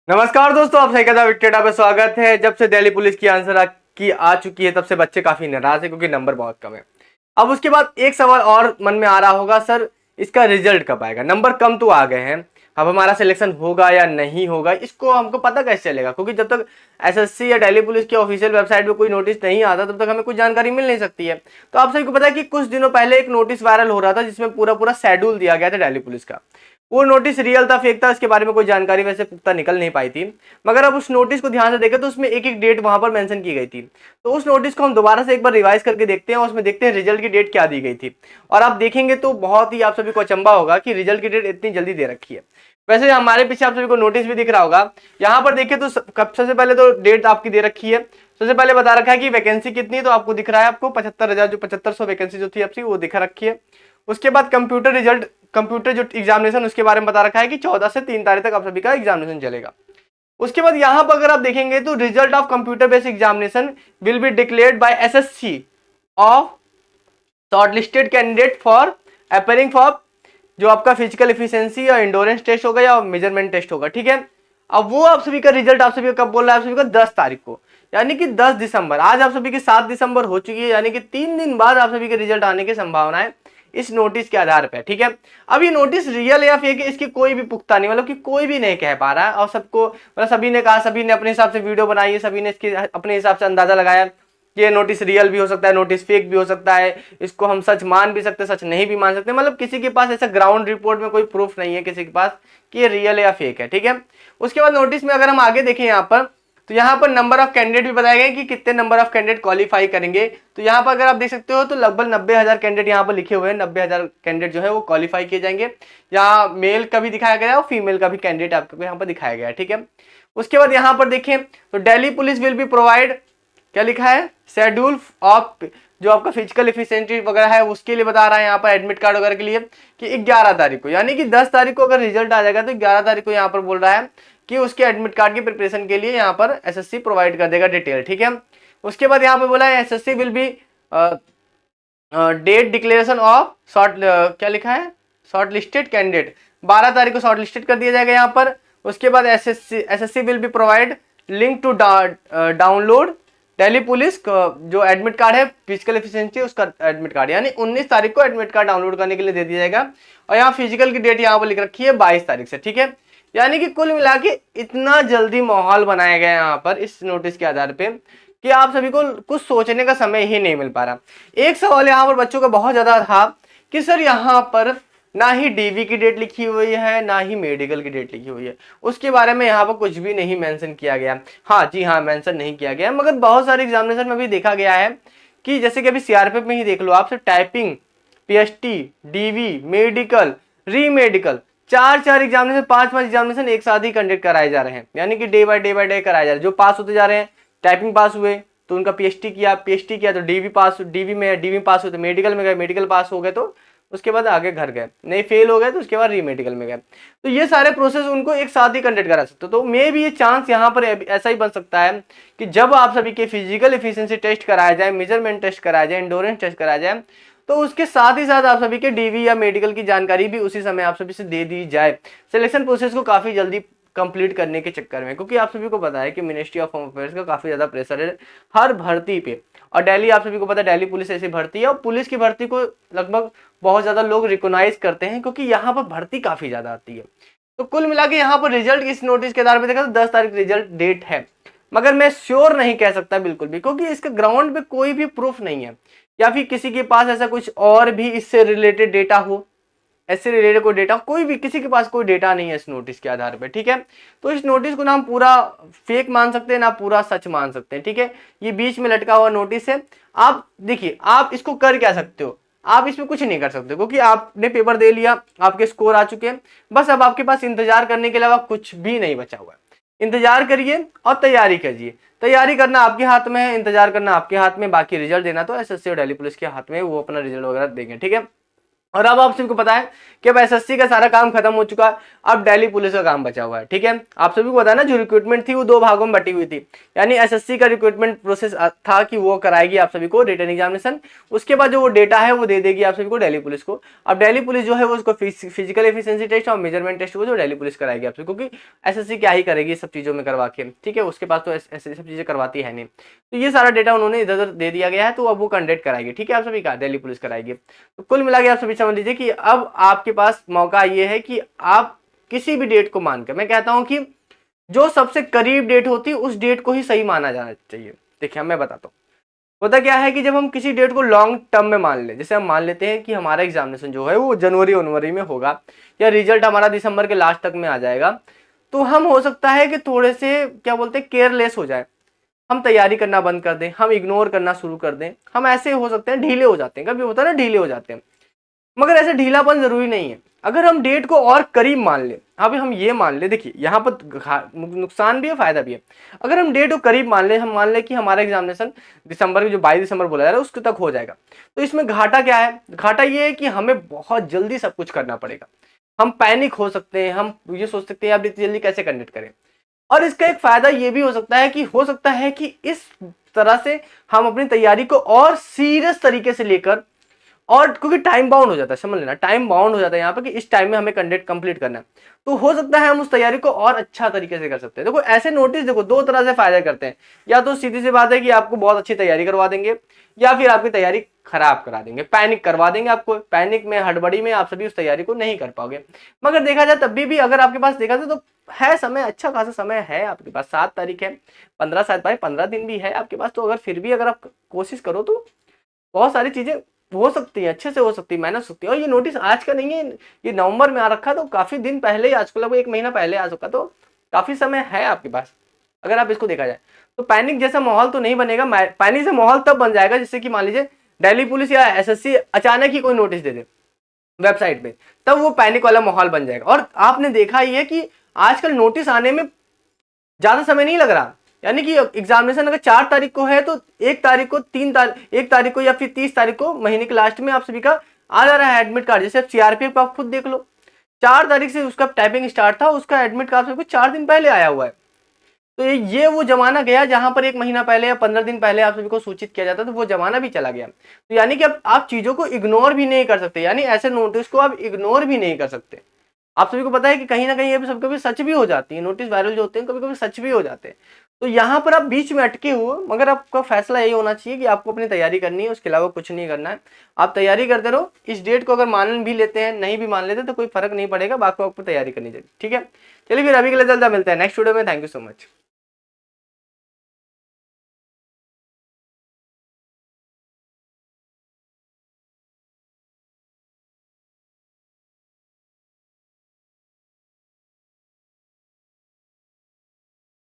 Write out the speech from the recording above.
नमस्कार दोस्तों, आप सही कहा विक्टेडा पे स्वागत है। जब से दिल्ली पुलिस की आंसर की आ चुकी है तब से बच्चे काफी नाराज है क्योंकि नंबर बहुत कम है। अब उसके बाद एक सवाल और मन में आ रहा होगा, सर इसका रिजल्ट कब आएगा? नंबर कम तो आ गए हैं, अब हमारा सिलेक्शन होगा या नहीं होगा इसको हमको पता कैसे चलेगा? क्योंकि जब तक एसएससी या दिल्ली पुलिस की ऑफिशियल वेबसाइट पे कोई नोटिस नहीं आता तब तक हमें कुछ जानकारी मिल नहीं सकती है। तो आप सभी को पता है कि कुछ दिनों पहले एक नोटिस वायरल हो रहा था जिसमें पूरा पूरा शेड्यूल दिया गया था दिल्ली पुलिस का। वो नोटिस रियल था फेक था इसके बारे में कोई जानकारी वैसे पुख्ता निकल नहीं पाई थी, मगर अब उस नोटिस को ध्यान से देखें तो उसमें एक एक डेट वहां पर मेंशन की गई थी। तो उस नोटिस को हम दोबारा से एक बार रिवाइज करके देखते हैं और उसमें देखते हैं रिजल्ट की डेट क्या दी गई थी। और आप देखेंगे तो बहुत ही आप सभी को अचंबा होगा कि रिजल्ट की डेट इतनी जल्दी दे रखी है। वैसे हमारे पीछे आप सभी को नोटिस भी दिख रहा होगा, यहाँ पर देखिए तो सबसे पहले तो डेट आपकी दे रखी है। सबसे पहले बता रखा है कि वैकेंसी कितनी है, तो आपको दिख रहा है आपको 75,000 जो 7500 वैकेंसी जो थी आपकी वो दिखा रखी है। उसके बाद कंप्यूटर रिजल्ट, कंप्यूटर जो एग्जामिनेशन उसके बारे में बता रखा है कि 14 से 3 तारीख तक आप सभी का एग्जामिनेशन चलेगा। उसके बाद यहां पर अगर आप देखेंगे तो result of computer based examination will be declared by SSC of shortlisted candidate for appearing for जो आपका फिजिकल एफिशिएंसी या इंडोरेंस टेस्ट होगा या मेजरमेंट टेस्ट होगा, ठीक है। अब वो आप सभी का रिजल्ट आप सभी का कब बोल रहा है? आप सभी का 10 तारीख को, यानी कि 10 दिसंबर। आज आप सभी की 7 दिसंबर हो चुकी है, यानी कि 3 दिन बाद आप सभी के रिजल्ट आने की संभावना है इस नोटिस के आधार पर, ठीक है। अब ये नोटिस रियल या फेक है इसकी कोई भी पुख्ता नहीं, मतलब कि कोई भी नहीं कह पा रहा है। और सबको मतलब सभी ने कहा, सभी ने अपने हिसाब से वीडियो बनाई है, सभी ने इसके अपने हिसाब से अंदाजा लगाया कि ये नोटिस रियल भी हो सकता है, नोटिस फेक भी हो सकता है, इसको हम सच मान भी सकते हैं, सच नहीं भी मान सकते। मतलब किसी के पास ऐसा ग्राउंड रिपोर्ट में कोई प्रूफ नहीं है किसी के पास कि ये रियल है या फेक है, ठीक है। उसके बाद नोटिस में अगर हम आगे देखें यहाँ पर, तो यहाँ पर नंबर ऑफ कैंडिडेट भी बताए गए कि कितने नंबर ऑफ कैंडिडेट क्वालिफाई करेंगे। तो यहाँ पर अगर आप देख सकते हो तो लगभग 90,000 कैंडिडेट यहाँ पर लिखे हुए हैं। 90,000 कैंडिडेट जो है वो क्वालिफाई किए जाएंगे। यहाँ मेल का भी दिखाया गया है और फीमेल का भी कैंडिडेट आपको यहाँ पर दिखाया गया है, ठीक है। उसके बाद यहाँ पर देखें तो Delhi police will be provide, क्या लिखा है, शेड्यूल ऑफ जो आपका फिजिकल एफिशिएंसी वगैरह है उसके लिए बता रहा है यहाँ पर एडमिट कार्ड वगैरह के लिए कि 11 तारीख को, यानी कि 10 तारीख को अगर रिजल्ट आ जाएगा तो 11 तारीख को यहाँ पर बोल रहा है कि उसके एडमिट कार्ड की प्रिपरेशन के लिए यहाँ पर एसएससी प्रोवाइड कर देगा डिटेल, ठीक है। उसके बाद यहाँ पे बोला है SSC will be date declaration of short, क्या लिखा है, शॉर्ट लिस्टेड कैंडिडेट। 12 तारीख को शॉर्ट लिस्टेड कर दिया जाएगा यहाँ पर। उसके बाद SSC will be provide link to download Delhi police जो एडमिट कार्ड है फिजिकल एफिशिएंसी उसका एडमिट कार्ड, यानी 19 तारीख को एडमिट कार्ड डाउनलोड करने के लिए दे दिया जाएगा। और यहाँ फिजिकल की डेट यहाँ पर लिख रखी है 22 तारीख से, ठीक है। यानी कि कुल मिला के इतना जल्दी माहौल बनाया गया यहाँ पर इस नोटिस के आधार पे कि आप सभी को कुछ सोचने का समय ही नहीं मिल पा रहा। एक सवाल यहाँ पर बच्चों का बहुत ज्यादा था कि सर यहाँ पर ना ही डीवी की डेट लिखी हुई है ना ही मेडिकल की डेट लिखी हुई है, उसके बारे में यहाँ पर कुछ भी नहीं मेंशन किया गया। हाँ जी हाँ, मेंशन नहीं किया गया, मगर बहुत सारे एग्जामिनेशन में भी देखा गया है कि जैसे कि अभी सीआरपीएफ में ही देख लो आप, typing, PST, DV, medical, re medical, चार एग्जामिनेशन, पांच एग्जामिनेशन एक साथ ही कंडक्ट कराए जा रहे हैं, यानी कि डे बाय डे कराए जा रहे हैं। जो पास होते जा रहे हैं, टाइपिंग पास हुए तो उनका पीएचडी किया तो डीवी पास हुए तो मेडिकल में गए, मेडिकल पास हो गए तो उसके बाद आगे घर गए, नहीं फेल हो गए तो उसके बाद री मेडिकल में गए। तो ये सारे प्रोसेस उनको एक साथ ही कंडक्ट करा सकते। तो मे भी ये चांस यहाँ पर ऐसा ही बन सकता है कि जब आप सभी के फिजिकल एफिशिएंसी टेस्ट कराया जाए, मेजरमेंट टेस्ट कराया जाए, इंडोरेंस टेस्ट कराया जाए, तो उसके साथ ही साथ आप सभी के डीवी या मेडिकल की जानकारी भी उसी समय आप सभी से दे दी जाए, सिलेक्शन प्रोसेस को काफी जल्दी कंप्लीट करने के चक्कर में। क्योंकि आप सभी को पता है कि मिनिस्ट्री ऑफ होम अफेयर्स का काफी ज्यादा प्रेशर है हर भर्ती पे, और दिल्ली आप सभी को पता है दिल्ली पुलिस ऐसी भर्ती है और पुलिस की भर्ती को लगभग बहुत ज्यादा लोग रिकॉग्नाइज करते हैं क्योंकि यहाँ पर भर्ती काफी ज्यादा आती है। तो कुल मिला के यहाँ पर रिजल्ट इस नोटिस के आधार पर देखा तो 10 तारीख रिजल्ट डेट है, मगर मैं श्योर नहीं कह सकता बिल्कुल भी, क्योंकि इसके ग्राउंड पे कोई भी प्रूफ नहीं है या फिर किसी के पास ऐसा कुछ और भी इससे रिलेटेड डेटा हो, ऐसे रिलेटेड कोई डेटा, कोई भी किसी के पास कोई डेटा नहीं है इस नोटिस के आधार पे, ठीक है। तो इस नोटिस को ना हम पूरा फेक मान सकते हैं ना पूरा सच मान सकते हैं, ठीक है। ये बीच में लटका हुआ नोटिस है। आप देखिए, आप इसको कर क्या सकते हो, आप इसमें कुछ नहीं कर सकते क्योंकि आपने पेपर दे लिया, आपके स्कोर आ चुके हैं, बस अब आपके पास इंतजार करने के अलावा कुछ भी नहीं बचा हुआ है। इंतजार करिए और तैयारी कीजिए। तैयारी करना आपके हाथ में है, इंतजार करना आपके हाथ में, बाकी रिजल्ट देना तो एसएससी और दिल्ली पुलिस के हाथ में, वो अपना रिजल्ट वगैरह देंगे, ठीक है। और अब आप सभी को पता है कि अब एसएससी का सारा काम खत्म हो चुका है, अब दिल्ली पुलिस का काम बचा हुआ है। ठीक है, आप सभी को पता है ना, जो रिक्रूटमेंट थी वो 2 भागों में बटी हुई थी। यानी एसएससी का रिक्रूटमेंट प्रोसेस था कि वो कराएगी आप सभी को रिटन एग्जामिनेशन, उसके बाद जो वो डेटा है वो दे देगी आप सभी को दिल्ली पुलिस को। अब दिल्ली पुलिस जो है वो उसको फिजिकल एफिशिएंसी टेस्ट और मेजरमेंट टेस्ट वो जो दिल्ली पुलिस कराएगी आप सभी को, क्योंकि एसएससी क्या ही करेगी सब चीजों में करवा के। ठीक है, उसके पास तो ऐसी सब चीजें करवाती है नहीं। तो ये सारा डेटा उन्होंने इधर उधर दे दिया गया है, तो अब वो कंडक्ट कराएगी। ठीक है, आप सभी का दिल्ली पुलिस कराएगी। तो कुल मिला के आप सभी समझ लीजिए कि अब आपके पास मौका ये है कि आप किसी भी डेट को मानकर, मैं कहता हूं कि जो सबसे करीब डेट होती है उस डेट को ही सही माना जाना चाहिए। देखिए मैं बताता हूँ, होता क्या है कि जब हम किसी डेट को लॉन्ग टर्म में मान ले, जैसे हम मान लेते हैं कि हमारा एग्जामिनेशन जो है वो जनवरी में होगा या रिजल्ट हमारा दिसंबर के लास्ट तक में आ जाएगा, तो हम हो सकता है कि थोड़े से क्या बोलते हैं केयरलेस हो जाए, हम तैयारी करना बंद कर दें, हम इग्नोर करना शुरू कर दें, हम ऐसे हो सकते हैं ढीले हो जाते हैं, कभी होता है ना ढीले हो जाते हैं। मगर ऐसे ढीलापन जरूरी नहीं है। अगर हम डेट को और करीब मान ले, अभी हम ये मान ले, देखिए यहाँ पर नुकसान भी है फायदा भी है। अगर हम डेट को करीब मान ले, हम मान ले कि हमारा एग्जामिनेशन दिसंबर की जो 22 दिसंबर बोला जा रहा है उसके तक हो जाएगा, तो इसमें घाटा क्या है? घाटा ये है कि हमें बहुत जल्दी सब कुछ करना पड़ेगा, हम पैनिक हो सकते हैं, हम ये सोच सकते हैं अब इतनी जल्दी कैसे कंडक्ट करें। और इसका एक फायदा ये भी हो सकता है कि इस तरह से हम अपनी तैयारी को और सीरियस तरीके से लेकर, और क्योंकि टाइम बाउंड हो जाता है, समझ लेना टाइम बाउंड हो जाता है यहाँ पे कि इस टाइम में हमें कंटेंट कंप्लीट करना है, तो हो सकता है हम उस तैयारी को और अच्छा तरीके से कर सकते हैं। देखो ऐसे नोटिस देखो 2 तरह से फायदा करते हैं, या तो सीधी सी बात है कि आपको बहुत अच्छी तैयारी करवा देंगे, या फिर आपकी तैयारी खराब करा देंगे, पैनिक करवा देंगे आपको, पैनिक में हड़बड़ी में आप सभी उस तैयारी को नहीं कर पाओगे। मगर देखा जाए तब भी अगर आपके पास देखा जाए तो है समय, अच्छा खासा समय है आपके पास, 7 तारीख है, 15 शायद भाई 15 दिन भी है आपके पास, तो अगर फिर भी अगर आप कोशिश करो तो बहुत सारी चीजें हो सकती है, अच्छे से हो सकती है, मेहनत सकती है। और ये नोटिस आज का नहीं है, ये नवंबर में आ रखा है, तो काफी दिन पहले ही, आज को लगभग 1 महीना पहले आ चुका, तो काफी समय है आपके पास अगर आप इसको देखा जाए। तो पैनिक जैसा माहौल तो नहीं बनेगा, पैनिक से माहौल तब बन जाएगा जिससे कि मान लीजिए दिल्ली पुलिस या एसएससी अचानक ही कोई नोटिस दे दे वेबसाइट पे, तब वो पैनिक वाला माहौल बन जाएगा। और आपने देखा ही है कि आजकल नोटिस आने में ज्यादा समय नहीं लग रहा, यानी कि एग्जामिनेशन अगर 4 तारीख को है तो 1 तारीख को 1 तारीख को या फिर 30 तारीख को महीने के लास्ट में आप सभी का आ जा रहा है एडमिट कार्ड। जैसे अब सीआरपीएफ का आप खुद देख लो, 4 तारीख से उसका टाइपिंग स्टार्ट था, उसका एडमिट कार्ड सबको 4 दिन पहले आया हुआ है। तो ये वो जमाना गया जहां पर 1 महीना पहले या 15 दिन पहले आप सभी को सूचित किया जाता, तो वो जमाना भी चला गया। तो यानी कि अब आप चीजों को इग्नोर भी नहीं कर सकते, यानी ऐसे नोटिस को आप इग्नोर भी नहीं कर सकते। आप सभी को पता है कि कहीं ना कहीं ये सब कभी सच भी हो जाती है, नोटिस वायरल जो होते हैं कभी कभी सच भी हो जाते हैं। तो यहाँ पर आप बीच में अटके हुए, मगर आपका फैसला यही होना चाहिए कि आपको अपनी तैयारी करनी है, उसके अलावा कुछ नहीं करना है। आप तैयारी करते रहो, इस डेट को अगर मान भी लेते हैं नहीं भी मान लेते तो कोई फर्क नहीं पड़ेगा, बाकी आपको तैयारी करनी चाहिए। ठीक है, चलिए फिर अभी के लिए जल्द मिलते हैं नेक्स्ट वीडियो में। Thank you so much.